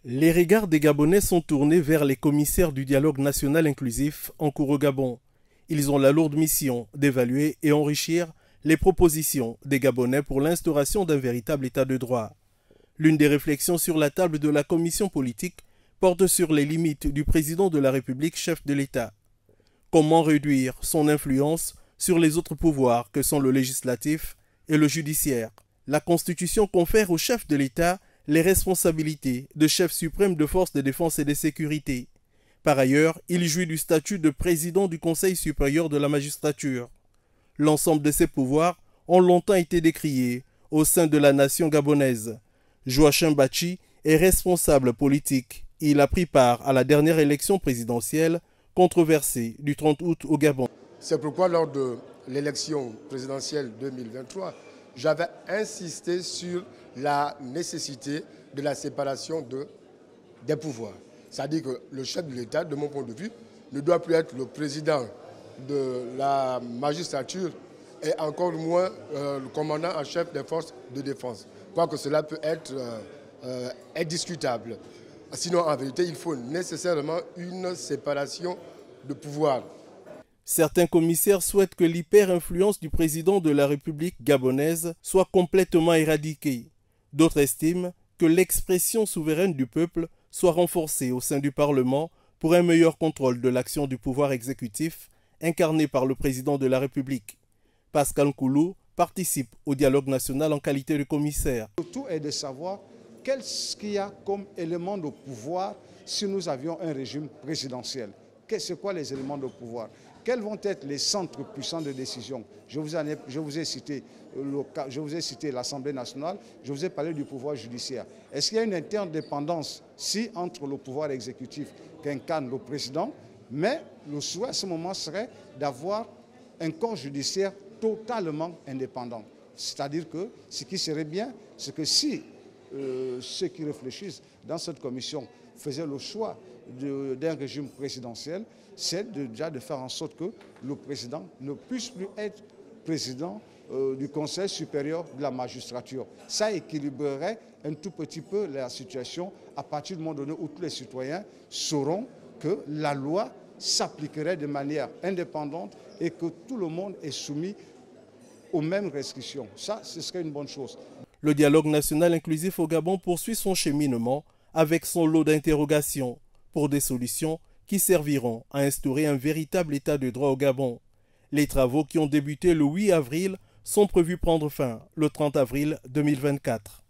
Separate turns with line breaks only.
Les regards des Gabonais sont tournés vers les commissaires du dialogue national inclusif en cours au Gabon. Ils ont la lourde mission d'évaluer et enrichir les propositions des Gabonais pour l'instauration d'un véritable état de droit. L'une des réflexions sur la table de la commission politique porte sur les limites du président de la République, chef de l'État. Comment réduire son influence sur les autres pouvoirs que sont le législatif et le judiciaire? La Constitution confère au chef de l'État les responsabilités de chef suprême de forces de défense et de sécurité. Par ailleurs, il jouit du statut de président du Conseil supérieur de la magistrature. L'ensemble de ces pouvoirs ont longtemps été décriés au sein de la nation gabonaise. Joachim Bachi est responsable politique. Il a pris part à la dernière élection présidentielle controversée du 30 août au Gabon.
C'est pourquoi lors de l'élection présidentielle 2023, j'avais insisté sur la nécessité de la séparation des pouvoirs. C'est-à-dire que le chef de l'État, de mon point de vue, ne doit plus être le président de la magistrature et encore moins le commandant en chef des forces de défense. Quoique cela peut être indiscutable. Sinon, en vérité, il faut nécessairement une séparation de pouvoirs.
Certains commissaires souhaitent que l'hyper-influence du président de la République gabonaise soit complètement éradiquée. D'autres estiment que l'expression souveraine du peuple soit renforcée au sein du Parlement pour un meilleur contrôle de l'action du pouvoir exécutif incarné par le président de la République. Pascal Nkoulou participe au dialogue national en qualité de commissaire.
Le tout est de savoir qu'est-ce qu'il y a comme élément de pouvoir si nous avions un régime présidentiel. C'est quoi les éléments de pouvoir? Quels vont être les centres puissants de décision? Je vous ai cité l'Assemblée nationale, je vous ai parlé du pouvoir judiciaire. Est-ce qu'il y a une interdépendance entre le pouvoir exécutif qu'incarne le président, mais le souhait à ce moment serait d'avoir un corps judiciaire totalement indépendant. C'est-à-dire que ce qui serait bien, c'est que si ceux qui réfléchissent dans cette commission faisaient le choix d'un régime présidentiel, c'est déjà de faire en sorte que le président ne puisse plus être président du Conseil supérieur de la magistrature. Ça équilibrerait un tout petit peu la situation à partir du moment donné où tous les citoyens sauront que la loi s'appliquerait de manière indépendante et que tout le monde est soumis aux mêmes restrictions. Ça, ce serait une bonne chose.
Le dialogue national inclusif au Gabon poursuit son cheminement avec son lot d'interrogations pour des solutions qui serviront à instaurer un véritable état de droit au Gabon. Les travaux qui ont débuté le 8 avril sont prévus prendre fin le 30 avril 2024.